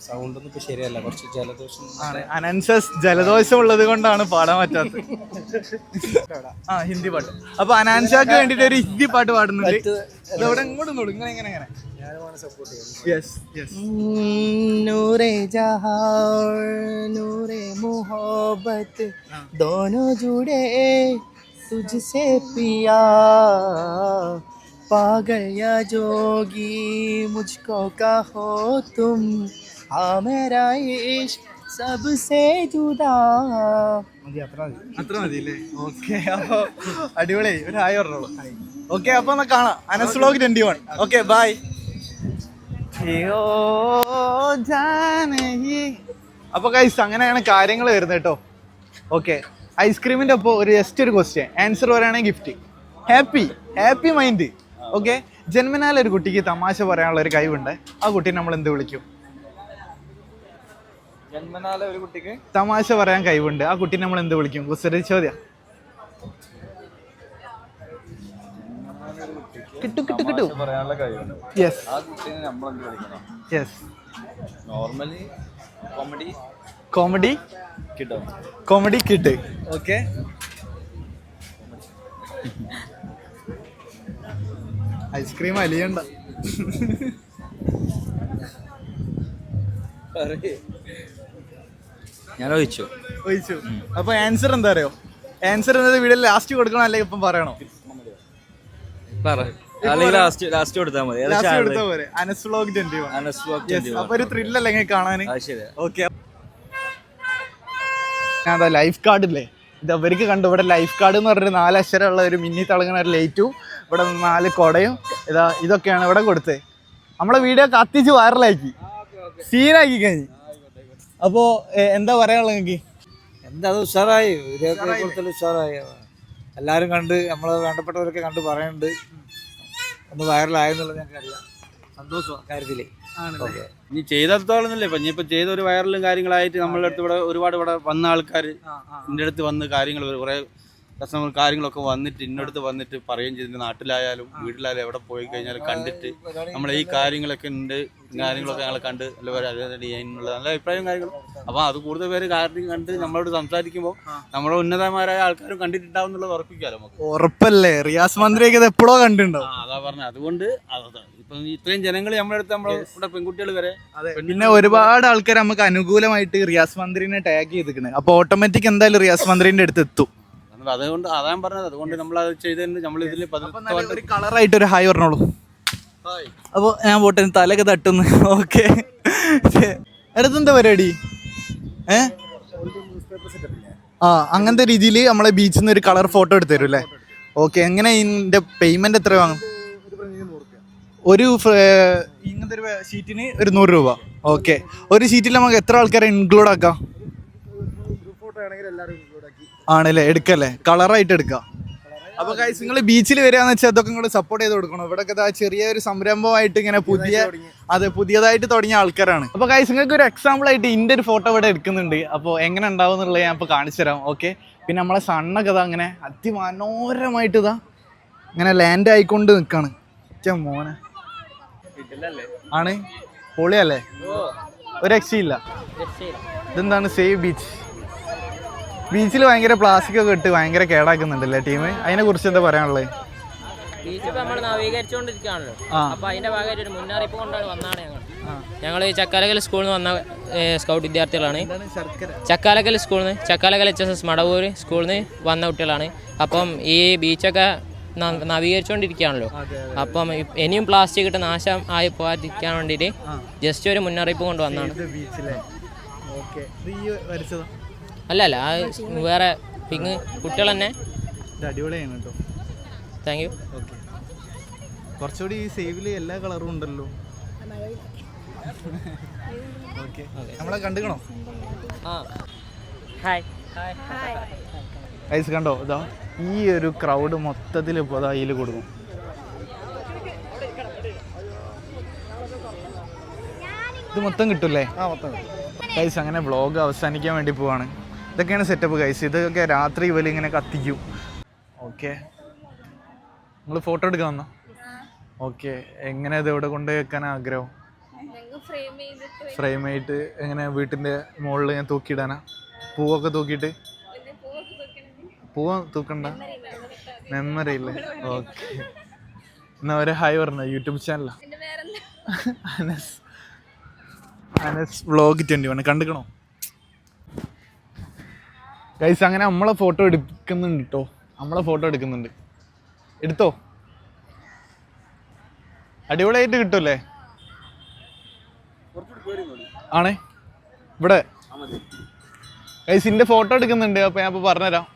സൗണ്ട് ഒന്നും ഇപ്പൊ ശരിയല്ല, കുറച്ച് ജലദോഷം ആണ്. അനാൻഷസ് ജലദോഷം ഉള്ളത് കൊണ്ടാണ് പാടാൻ പറ്റാത്തത്. ഹിന്ദി പാട്ട്. അപ്പൊ അനാൻഷക്ക് വേണ്ടിട്ട് ഒരു ഹിന്ദി പാട്ട് പാടുന്നുണ്ട്. ഇതവിടെ ഇങ്ങോട്ട് ഇങ്ങനെ ഇങ്ങനെ ഇങ്ങനെ. നൂറേ ജഹാൻ നൂറേ മുഹബ്ബത്ത് दोनों जुड़े तुझसे पिया पागल या जोगी मुझको कहो तुम हाँ मेरा इश्क सबसे जुदा. അത്ര മതി അല്ലേ? ഓക്കെ. അപ്പൊ അടിപൊളി. ഒരു ഹായ് പറഞ്ഞോളൂ. ഓക്കെ, അപ്പൊ എന്നാ കാണാം. അനസ്ലോഗ് 21. Okay, bye. അപ്പൊ ഗൈസ്, അങ്ങനെയാണ് കാര്യങ്ങൾ വരുന്നത് കേട്ടോ. ഓക്കെ, ഐസ്ക്രീമിന്റെ ഒപ്പം ഒരു ജസ്റ്റ് ഒരു ക്വസ്റ്റ്യൻ, ആൻസർ പറയുകയാണെങ്കിൽ ഗിഫ്റ്റ്. Happy mind. ഓക്കെ. ജന്മനാല ഒരു കുട്ടിക്ക് തമാശ പറയാനുള്ള ഒരു കഴിവുണ്ട്. ആ കുട്ടീനെ നമ്മൾ എന്ത് വിളിക്കും? ജന്മനാല ഒരു കുട്ടിക്ക് തമാശ പറയാൻ കഴിവുണ്ട്. ആ കുട്ടീനെ നമ്മൾ എന്ത് വിളിക്കും? കുസൃതി ചോദ്യം. കിട്ടും. Yes. Normally comedy kid. Okay. Ice cream അലിയണ്ട. ഞാൻ ഒഴിച്ചു. അപ്പൊ ആൻസർ എന്താ അറിയോ? ആൻസർ എന്നത് വീഡിയോ ലാസ്റ്റ് കൊടുക്കണോ അല്ലെങ്കിൽ ഇപ്പം പറയണോ? ലാസ്റ്റ് കൊടുത്താൽ മതി. അനസ്ലോഗ് 21. അപ്പൊ ഒരു ത്രില്ലല്ലേ ഇങ്ങനെ കാണാൻ? ഓക്കെ. ഞാൻ ലൈഫ് കാർഡില്ലേ, ഇത് അവർക്ക് കണ്ടു. ഇവിടെ ലൈഫ് കാർഡ് എന്ന് പറഞ്ഞൊരു 4 അക്ഷരമുള്ള ഒരു മിന്നി തിളങ്ങുന്ന ഒരു ലൈറ്റും ഇവിടെ 4 കൊടയും ഇതൊക്കെയാണ് ഇവിടെ കൊടുത്തത്. നമ്മളെ വീഡിയോ കത്തിച്ച് വൈറലാക്കി, സീനാക്കി കഴിഞ്ഞ്. അപ്പോ എന്താ പറയാനുള്ളത് നിങ്ങൾക്ക്? എന്താ അത് ഉഷാറായി ഇതേപോലെ ഉഷാറായി. എല്ലാവരും കണ്ട് നമ്മളെ വേണ്ടപ്പെട്ടവരൊക്കെ കണ്ട് പറയുന്നുണ്ട്, ഒന്ന് വൈറലായെന്നുള്ളത് ഞങ്ങൾക്കറിയാം. സന്തോഷം കാര്യത്തില്. ഓക്കെ, ഇനി ചെയ്തെടുത്തോളന്നില്ല. ഇനിയിപ്പോ ചെയ്ത ഒരു വൈറലും കാര്യങ്ങളായിട്ട് നമ്മളുടെ അടുത്ത് ഇവിടെ ഒരുപാട് ഇവിടെ വന്ന ആൾക്കാർ എൻ്റെ അടുത്ത് വന്ന് കാര്യങ്ങൾ കുറേ കസ്റ്റമർ കാര്യങ്ങളൊക്കെ വന്നിട്ട് ഇന്നടുത്ത് വന്നിട്ട് പറയുകയും ചെയ്തിട്ട് നാട്ടിലായാലും വീട്ടിലായാലും എവിടെ പോയി കഴിഞ്ഞാലും കണ്ടിട്ട് നമ്മളെ ഈ കാര്യങ്ങളൊക്കെ ഉണ്ട്, കാര്യങ്ങളൊക്കെ ഞങ്ങളെ കണ്ട് അതിനുള്ള നല്ല അഭിപ്രായവും കാര്യങ്ങളും. അപ്പോൾ അത് കൂടുതൽ പേര് കാര്യം കണ്ട് നമ്മളോട് സംസാരിക്കുമ്പോൾ നമ്മുടെ ഉന്നതമാരായ ആൾക്കാരും കണ്ടിട്ടുണ്ടാവും എന്നുള്ളത് ഉറപ്പിക്കാമല്ലോ നമുക്ക്. ഉറപ്പല്ലേ? റിയാസ് മന്ത്രിയൊക്കെ ഇത് എപ്പോഴോ കണ്ടിട്ടുണ്ടാവും. അതാ പറഞ്ഞത്. അതുകൊണ്ട് ഇപ്പം ഇത്രയും ജനങ്ങൾ നമ്മുടെ അടുത്ത് നമ്മളെ ഇവിടെ പെൺകുട്ടികൾ വരെ, പിന്നെ ഒരുപാട് ആൾക്കാർ നമുക്ക് അനുകൂലമായിട്ട് റിയാസ് മന്ത്രിനെ ടാഗ് ചെയ്തിരിക്കണേ. അപ്പൊ ഓട്ടോമാറ്റിക് എന്തായാലും റിയാസ് മന്ത്രിന്റെ അടുത്ത് എത്തും. അതുകൊണ്ട് അതാണ് പറഞ്ഞത്. അതുകൊണ്ട് നമ്മൾ അത് ചെയ്തതിന് നമ്മൾ ഇതിൽ ഒരു കളറായിട്ട് ഒരു ഹായ് പറഞ്ഞോളൂ. അപ്പൊ ഞാൻ പോട്ടെ, തലയൊക്കെ തട്ടുന്നു. ഓക്കെ, അടുത്തെന്താ പരിപാടി? അങ്ങനത്തെ രീതിയിൽ നമ്മളെ ബീച്ചിൽ നിന്ന് ഒരു കളർ ഫോട്ടോ എടുത്ത് തരും അല്ലേ? ഓക്കെ, എങ്ങനെ ഇതിന്റെ പേയ്മെന്റ് എത്ര വാങ്ങും? ഒരു ഇങ്ങനത്തെ ഒരു ഷീറ്റിന് ഒരു 100 രൂപ. ഓക്കെ, ഒരു ഷീറ്റിൽ നമുക്ക് എത്ര ആൾക്കാരെ ഇൻക്ലൂഡ് ആക്കാം? ആണല്ലേ, എടുക്കല്ലേ, കളറായിട്ട് എടുക്കാം. അപ്പൊ ഗൈസ്, നിങ്ങൾ ബീച്ചിൽ വരികയെന്ന് വെച്ചാൽ അതൊക്കെ നിങ്ങൾ സപ്പോർട്ട് ചെയ്ത് കൊടുക്കണം. ഇവിടെയൊക്കെ ചെറിയൊരു സംരംഭമായിട്ട് ഇങ്ങനെ പുതിയതായിട്ട് തുടങ്ങിയ ആൾക്കാരാണ്. അപ്പൊ ഗൈസ്, നിങ്ങൾക്ക് ഒരു എക്സാമ്പിൾ ആയിട്ട് ഇതിന്റെ ഒരു ഫോട്ടോ ഇവിടെ എടുക്കുന്നുണ്ട്. അപ്പോൾ എങ്ങനെ ഉണ്ടാവും എന്നുള്ളത് ഞാൻ ഇപ്പോൾ കാണിച്ചു തരാം. ഓക്കെ, പിന്നെ നമ്മളെ സണ്ണൊക്കെ ഇതാ അങ്ങനെ അതിമനോഹരമായിട്ട് ഇതാ ഇങ്ങനെ ലാൻഡ് ആയിക്കൊണ്ട് നിൽക്കാണ്. മോനെ ആണ്, പൊളിയല്ലേ, ഒരു രക്ഷയില്ല. ഇതെന്താണ്? Save beach. ബീച്ചിൽ ഭയങ്കര പ്ലാസ്റ്റിക് ഒക്കെ ഇട്ട് ഭയങ്കര കേടാക്കുന്നുണ്ടല്ലേ ടീം? അതിനെ കുറിച്ച് എന്താ പറയാനുള്ളത്? ബീച്ച് ഇപ്പൊ നമ്മൾ നവീകരിച്ചുകൊണ്ടിരിക്കുകയാണല്ലോ. അപ്പൊ അതിന്റെ ഭാഗമായിട്ട് ഒരു മുന്നറിയിപ്പ് കൊണ്ടാണ് വന്നാണ് ഞങ്ങൾ ചക്കാലക്കൽ സ്കൂളിൽ നിന്ന് വന്ന സ്കൗട്ട് വിദ്യാർത്ഥികളാണ്. ചക്കാലക്കൽ സ്കൂളിൽ നിന്ന്, ചക്കാലക്കൽ HSS മടവൂർ സ്കൂളിൽ നിന്ന് വന്ന കുട്ടികളാണ്. അപ്പം ഈ ബീച്ചൊക്കെ നവീകരിച്ചുകൊണ്ടിരിക്കുകയാണല്ലോ. അപ്പം ഇനിയും പ്ലാസ്റ്റിക് ഇട്ട് നാശം ആയി പോകാതിരിക്കാൻ വേണ്ടിയിട്ട് ജസ്റ്റ് ഒരു മുന്നറിയിപ്പ് കൊണ്ട് വന്നാണ്. അല്ല വേറെ പിങ് കുട്ടികൾ തന്നെ. അടിപൊളിയാണ് കേട്ടോ. Thank you. ഓക്കെ, കുറച്ചുകൂടി ഈ സേവില് എല്ലാ കളറും ഉണ്ടല്ലോ. ഓക്കെ, നമ്മളെ കണ്ടുകണോ? ഗൈസ് കണ്ടോ, ഇതാ ഈ ഒരു ക്രൗഡ് മൊത്തത്തിൽ ഇപ്പോൾ അതാ അതിൽ കൊടുക്കും. ഇത് മൊത്തം കിട്ടൂല്ലേ? ഗൈസ്, അങ്ങനെ വ്ളോഗ് അവസാനിക്കാൻ വേണ്ടി പോവാണ്. ഇതൊക്കെയാണ് സെറ്റപ്പ് ഗൈസ്. ഇതൊക്കെ രാത്രി ഇവര് ഇങ്ങനെ കത്തിക്കും. ഓക്കെ, നിങ്ങൾ ഫോട്ടോ എടുക്കാൻ വന്നോ? ഓക്കെ, എങ്ങനെ ഇത് എവിടെ കൊണ്ട് വെക്കാൻ ആഗ്രഹം? ഫ്രെയിം ആയിട്ട് എങ്ങനെ വീട്ടിൻ്റെ മുകളിൽ ഞാൻ തൂക്കിയിടാനാ? പൂവൊക്കെ തൂക്കിയിട്ട്? പൂവ് തൂക്കണ്ട, മെമ്മറി ഇല്ലേ? ഓക്കെ, എന്നാ ഒരു ഹായ് പറഞ്ഞ യൂട്യൂബ് ചാനലാ അനസ് വ്ളോഗ് 21 കണ്ടുക്കണോ ഗൈസ്? അങ്ങനെ നമ്മളെ ഫോട്ടോ എടുക്കുന്നുണ്ട് കേട്ടോ. നമ്മളെ ഫോട്ടോ എടുക്കുന്നുണ്ട്. എടുത്തോ, അടിപൊളിയായിട്ട് കിട്ടുമല്ലേ? ആണേ, ഇവിടെ ഗൈസ് എൻ്റെ ഫോട്ടോ എടുക്കുന്നുണ്ട്. അപ്പോൾ ഞാൻ ഇപ്പോൾ പറഞ്ഞുതരാം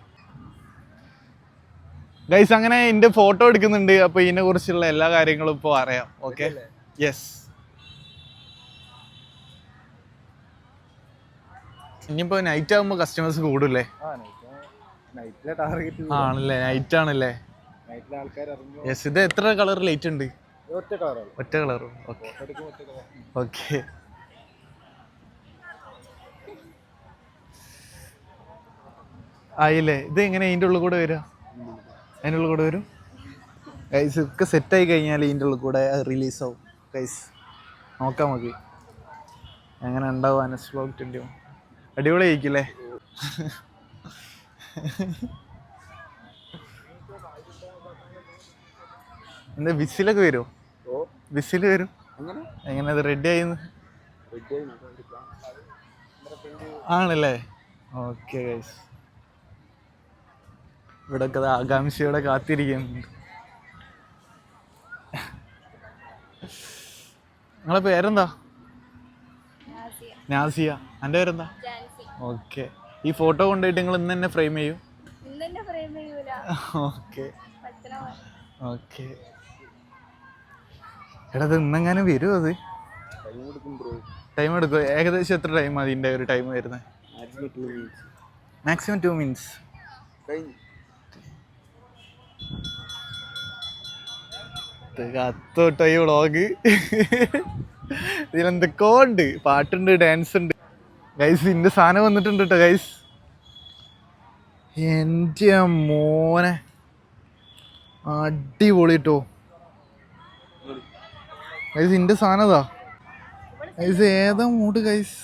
ഗൈസ്. അങ്ങനെ എൻ്റെ ഫോട്ടോ എടുക്കുന്നുണ്ട്. അപ്പോൾ ഇതിനെ കുറിച്ചുള്ള എല്ലാ കാര്യങ്ങളും ഇപ്പോൾ അറിയാം. Okay, yes. ഇനിയിപ്പോൾ നൈറ്റ് ആകുമ്പോൾ കസ്റ്റമേഴ്സ് കൂടൂല്ലേ? ആണല്ലേ, നൈറ്റ് ആണല്ലേ? യെസ്. ഇത് എത്ര കളർ ലൈറ്റ് ഉണ്ട്? ഒറ്റ കളർ. ഓക്കെ, ആയില്ലേ? ഇത് എങ്ങനെ ഇതിൻ്റെ ഉള്ളിൽ കൂടെ വരിക? അതിൻ്റെ ഉള്ളിൽ കൂടെ വരും ഗൈസ്. ഒക്കെ സെറ്റായി കഴിഞ്ഞാൽ ഇതിൻ്റെ ഉള്ളിൽ കൂടെ റിലീസാവും ഗൈസ്. നോക്കാം നമുക്ക് എങ്ങനെ ഉണ്ടാവും. അനസ് വ്ളോഗ് 21 അടിപൊളി ആയിരിക്കില്ലേ? എന്താ വിസിലൊക്കെ വരുമോ? വിസിൽ വരും. എങ്ങനെ അത് റെഡി ആയിന്ന്? ആണല്ലേ? ഓക്കെ ഗൈസ്, ഇവിടെയൊക്കെ ആകാംക്ഷയോടെ കാത്തിരിക്കുന്നുണ്ട്. നിങ്ങളെ പേരെന്താ? നാസിയ. എൻ്റെ പേരെന്താ? ഓക്കെ, ഈ ഫോട്ടോ കൊണ്ടുപോയിട്ട് നിങ്ങൾ ഇന്ന് തന്നെ ഫ്രെയിം ചെയ്യും? Okay okay. എടാ, അത് ഇന്നെങ്ങാനും വരുമോ? അത് ടൈം എടുക്കും. ഏകദേശം എത്ര ടൈം അതിൻ്റെ ഒരു ടൈം വരുന്നത്? Maximum 2 minutes. കത്തോട്ടോ ഈ വ്ളോഗ്. ഇതിലെന്തൊക്കെയോ ഉണ്ട്, പാട്ടുണ്ട്, ഡാൻസ് ഉണ്ട്. ഗൈസ് ഇന്റെ സാധനം വന്നിട്ടുണ്ട് കേട്ടോ ഗൈസ്. എൻ്റെ മോനെ അടിപൊളി കേട്ടോ ഗൈസ്. ഇന്റെ സാധനം ഇതാ ഗൈസ്. ഏതാ മൂഡ് ഗൈസ്?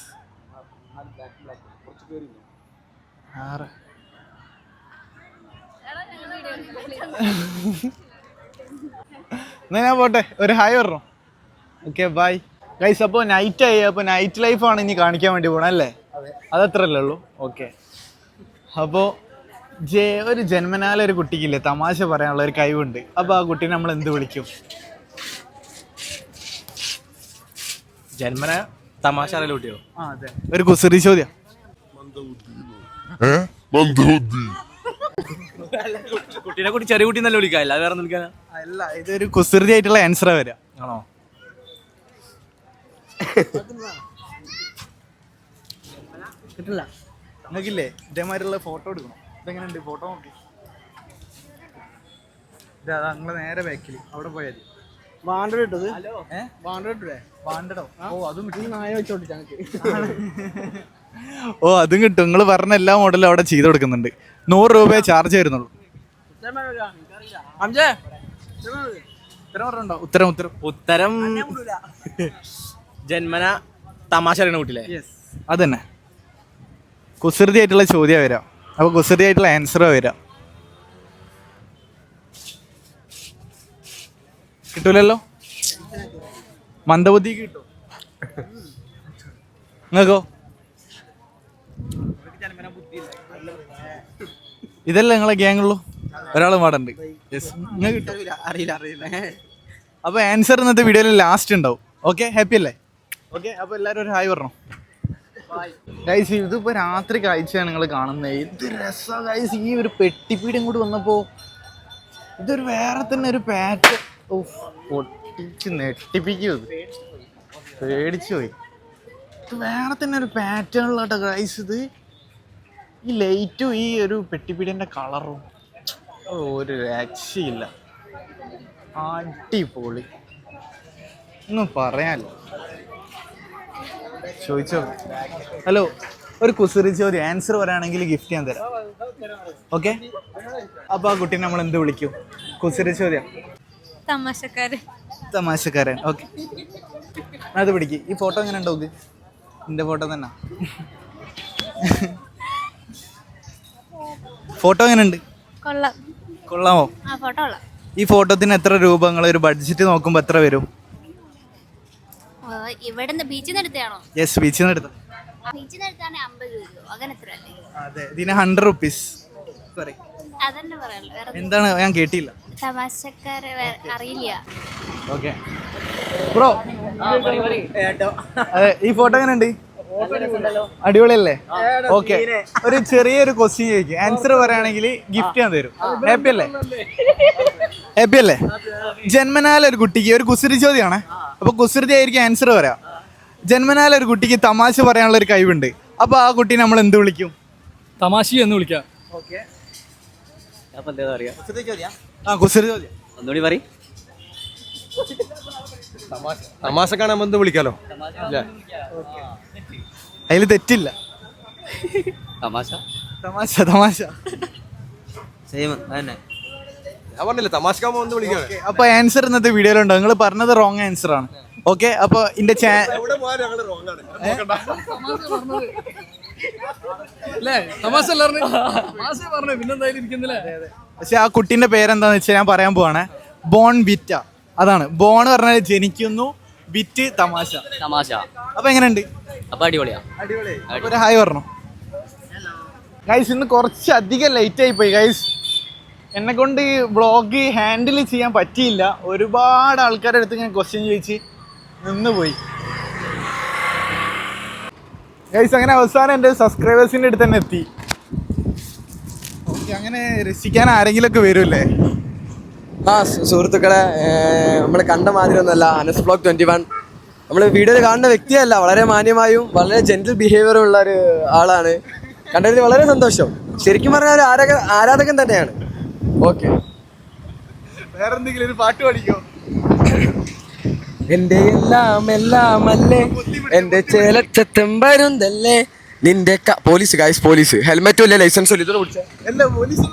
എന്നാ ഞാൻ പോട്ടെ, ഒരു ഹായ് പറഞ്ഞു. Okay bye guys. അപ്പോൾ നൈറ്റ് ആയി. അപ്പോൾ നൈറ്റ് ലൈഫാണ് ഇനി കാണിക്കാൻ വേണ്ടി പോകണം അല്ലേ? അതത്രല്ലേ ഉള്ളൂ. ഓക്കെ. അപ്പോൾ ഒരു ജന്മനാല ഒരു കുട്ടിക്കില്ലേ തമാശ പറയാനുള്ള ഒരു കഴിവുണ്ട്. അപ്പോൾ ആ കുട്ടീനെ നമ്മൾ എന്ത് വിളിക്കും? ജന്മന തമാശ അറിയില്ല കുട്ടിയോ? ആ അതെ, ഒരു കുസൃതി ചോദ്യം. മന്ദബുദ്ധി. കുട്ടീനെ കൂടി ചെറിയ കുട്ടി നല്ല വിളിക്കാം, അല്ല വേറെ വിളിക്കാനാ? അല്ല, ഇതൊരു കുസൃതി ആയിട്ടുള്ള ആൻസറാ വരാം. ആണോ? കിട്ടില്ല. നിങ്ങൾക്കില്ലേ ഇതേമാതിരിയുള്ള ഫോട്ടോ എടുക്കണം. ഇതെങ്ങനെയുണ്ട് ഫോട്ടോ? നോക്കി ഇതാ നിങ്ങളെ നേരെ ബാക്കിൽ അവിടെ പോയാൽ വാണ്ടടോ. ഓ അതും ഓ അതും കിട്ടും. നിങ്ങൾ പറഞ്ഞ എല്ലാ മോഡലും അവിടെ ചെയ്ത് കൊടുക്കുന്നുണ്ട്. 100 രൂപയെ ചാർജ് വരുന്നുള്ളൂ. ഉത്തരം ജന്മന തമാശ അറിയണ കുട്ടിയില്ലേ? അതന്നെ. കുസൃതി ആയിട്ടുള്ള ചോദ്യം വരാം. അപ്പൊ കുസൃതി ആയിട്ടുള്ള ആൻസർ വരാം. കിട്ടൂലല്ലോ? മന്ദബുദ്ധി കിട്ടും. നിങ്ങൾക്കോ? ഇതല്ല നിങ്ങളെ ഗ്യാങ്ങുള്ളൂ? ഒരാൾ പാടുണ്ട്. അറിയില്ല. അപ്പൊ ആൻസർ ഇന്നത്തെ വീഡിയോയിൽ ലാസ്റ്റ് ഉണ്ടാവും. ഓക്കെ, ഹാപ്പി അല്ലേ? ഓക്കെ, അപ്പൊ എല്ലാവരും ഒരു ഹായ് പറഞ്ഞു. ഗൈസ് ഇതിപ്പോ രാത്രി കാഴ്ചയാണ് നിങ്ങൾ കാണുന്നത്. ഇത് രസാ ഗൈസ്. ഈ ഒരു പെട്ടിപ്പീടും കൂടി വന്നപ്പോ ഇതൊരു വേറെ തന്നെ ഒരു പാറ്റേൺ. പൊട്ടിച്ച് നെട്ടിപ്പിക്കും. പേടിച്ചു പോയി. ഇത് വേറെ തന്നെ ഒരു പാറ്റേണുള്ള കേട്ടോ ഗൈസ്. ഇത് ഈ ലൈറ്റും ഈ ഒരു പെട്ടിപ്പീടിൻ്റെ കളറും ഒരു രക്ഷയില്ല. അടിപൊളി, ഒന്നും പറയാനല്ലോ. ചോദിച്ചോ. ഹലോ, ഒരു കുസൃതി ചോദ്യം, ആൻസർ പറയുകയാണെങ്കിൽ ഗിഫ്റ്റ് ഞാൻ തരാം. ഓക്കെ. അപ്പോൾ ആ കുട്ടീനെ നമ്മൾ എന്ത് വിളിക്കും? കുസൃതി ചോദ്യം. തമാശക്കാരൻ. ഓക്കെ, അത് പിടിക്ക്. ഈ ഫോട്ടോ എങ്ങനെ ഉണ്ടോ? എൻ്റെ ഫോട്ടോ തന്നെ. ഫോട്ടോ എങ്ങനെ ഉണ്ട്? കൊള്ളാമോ? ഈ ഫോട്ടോത്തിന് എത്ര രൂപ? ഒരു ബഡ്ജറ്റ് നോക്കുമ്പോൾ എത്ര വരും? യെസ്, ബീച്ചിൽ നിന്ന് എടുത്ത. അതെ, ഇതിന് 100 rupees. എന്താണ്? ഞാൻ കേട്ടില്ല. ഓക്കെ ബ്രോ, അതെ ഈ ഫോട്ടോ എങ്ങനെ ഉണ്ട്? അടിപൊളിയല്ലേ? ഓക്കെ, ഒരു ചെറിയൊരു ക്വസ്റ്റ്യൻ ചോദിക്കും. ആൻസർ പറയുകയാണെങ്കിൽ ഗിഫ്റ്റ് ഞാൻ തരും. ഹാപ്പി അല്ലേ? ഹാപ്പി അല്ലേ? ജന്മനാല ഒരു കുട്ടിക്ക് ഒരു കുസൃതി ചോദ്യമാണ്. അപ്പൊ കുസൃതി ആയിരിക്കും ആൻസർ പറയാം. ജന്മനാല ഒരു കുട്ടിക്ക് തമാശ പറയാനുള്ള ഒരു കഴിവുണ്ട്. അപ്പൊ ആ കുട്ടി നമ്മൾ എന്ത് വിളിക്കും? തമാശ എന്ന് വിളിക്കാം. ഓക്കെ, കുസൃതി ചോദ്യം ഒന്നുകൂടി പറയും. തമാശ കാണാൻ എന്ത് വിളിക്കാലോ? അതിൽ തെറ്റില്ല. തമാശ തമാശ തമാശ സെയിം തന്നെ. ഞാൻ പറഞ്ഞില്ല തമാശക്കാമോ എന്ന് വിളിക്കാം. അപ്പൊ ആൻസർ ഇന്നത്തെ വീഡിയോയിലുണ്ടോ? നിങ്ങൾ പറഞ്ഞത് റോങ് ആൻസർ ആണ്. ഓക്കെ, അപ്പൊ എന്റെ പക്ഷെ ആ കുട്ടീന്റെ പേരെന്താന്ന് വെച്ചാൽ ഞാൻ പറയാൻ പോവാണ്. ബോൺ വിറ്റ. അതാണ് ബോൺ പറഞ്ഞാൽ ജനിക്കുന്നു, വിറ്റ് തമാശ. അപ്പൊ എങ്ങനെയുണ്ട്? അപ്പൊ അടിപൊളിയാ. അപ്പൊ ഒരു ഹായ് പറഞ്ഞു. ഗൈസ് ഇന്ന് കുറച്ച് അധികം ലേറ്റ് ആയി പോയി ഗൈസ്. എന്നെ കൊണ്ട് വ്ളോഗ് ഹാൻഡിൽ ചെയ്യാൻ പറ്റിയില്ല. ഒരുപാട് ആൾക്കാരുടെ അടുത്ത് ഞാൻ ക്വസ്റ്റ്യൻ ചോദിച്ച് നിന്നുപോയി ഗൈസ്. അങ്ങനെ അവസാനം എൻ്റെ സബ്സ്ക്രൈബേഴ്സിൻ്റെ അടുത്ത് തന്നെ എത്തി. ഓക്കെ, അങ്ങനെ രസിക്കാൻ ആരെങ്കിലും ഒക്കെ വരുമല്ലേ? സുഹൃത്തുക്കളെ, നമ്മൾ കണ്ട മാതിരി ഒന്നല്ല അനസ് വ്ലോഗ് 21. നമ്മൾ വീഡിയോയിൽ കാണുന്ന വ്യക്തിയല്ല, വളരെ മാന്യമായും വളരെ ജെന്റിൽ ബിഹേവിയറും ഉള്ള ഒരു ആളാണ്. കണ്ടതിൽ വളരെ സന്തോഷം. ശരിക്കും പറഞ്ഞാൽ ഒരു ആരാധകൻ തന്നെയാണ്. ഓക്കെ, വേറെന്തെങ്കിലും ഒരു പാട്ട് പഠിക്കോ? എന്റെ എല്ലാം അല്ലേ എന്റെ ചേലച്ചത്തം വരുന്നല്ലേ നിന്റെ പോലീസ് ഗൈസ്, പോലീസ് ഹെൽമെറ്റും ഇല്ല, ലൈസൻസും ഇല്ല. ഇതൊന്ന് പിടിച്ചേ. അല്ല പോലീസ്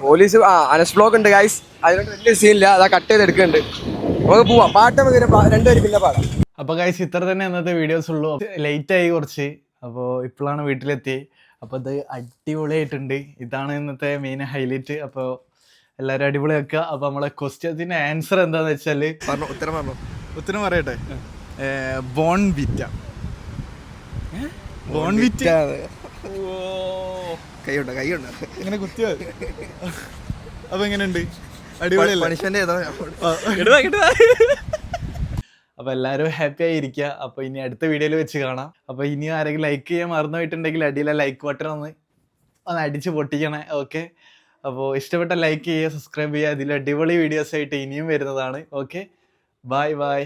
പോലീസ് അനസ് ബ്ലോക്ക് ഉണ്ട് ഗൈസ്, അതിനോട് വലിയ സീനില്ല, അതാ കട്ട് ചെയ്ത് എടുക്കുന്നുണ്ട്. നമുക്ക് പോവാം, പാട്ട് നമുക്ക് രണ്ടുപേരും പിന്നെ പാടാം. അപ്പോൾ ഗൈസ് ഇത്ര തന്നെ ഇന്നത്തെ വീഡിയോസ് ഉള്ളൂ. ലേറ്റ് ആയി കുറച്ച്, അപ്പോൾ ഇപ്പോഴാണ് വീട്ടിലെത്തി. അപ്പോൾ ഇത് അടിപൊളിയായിട്ടുണ്ട്. ഇതാണ് ഇന്നത്തെ മെയിൻ ഹൈലൈറ്റ്. അപ്പോൾ എല്ലാവരും അടിപൊളി വെക്കുക. അപ്പോൾ നമ്മളെ ക്വസ്റ്റ്യൻസിൻ്റെ ആൻസർ എന്താണെന്ന് വെച്ചാൽ ഉത്തരം പറയട്ടെ. ബോൺവിറ്റ. ബോൺവിറ്റ കൈയുണ്ടോ ഇങ്ങനെ കുത്തിയോ? അപ്പോൾ എങ്ങനെയുണ്ട്? അടിപൊളിയല്ലേ? അപ്പോൾ എല്ലാവരും ഹാപ്പി ആയിരിക്കുക. അപ്പോൾ ഇനി അടുത്ത വീഡിയോയിൽ വെച്ച് കാണാം. അപ്പോൾ ഇനി ആരെങ്കിലും ലൈക്ക് ചെയ്യാൻ മറന്നു പോയിട്ടുണ്ടെങ്കിൽ അടിയിലെ ലൈക്ക് ബട്ടൺ ഒന്ന് അടിച്ച് പൊട്ടിക്കണേ. ഓക്കെ, അപ്പോൾ ഇഷ്ടപ്പെട്ട ലൈക്ക് ചെയ്യുക, സബ്സ്ക്രൈബ് ചെയ്യുക. അതിൽ അടിപൊളി വീഡിയോസ് ആയിട്ട് ഇനിയും വരുന്നതാണ്. Okay, bye bye.